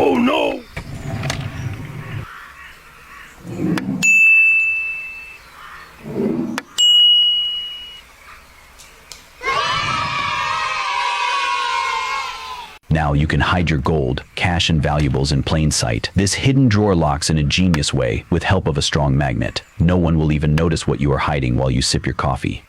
Oh no! Now you can hide your gold, cash, and valuables in plain sight. This hidden drawer locks in a genius way with help of a strong magnet. No one will even notice what you are hiding while you sip your coffee.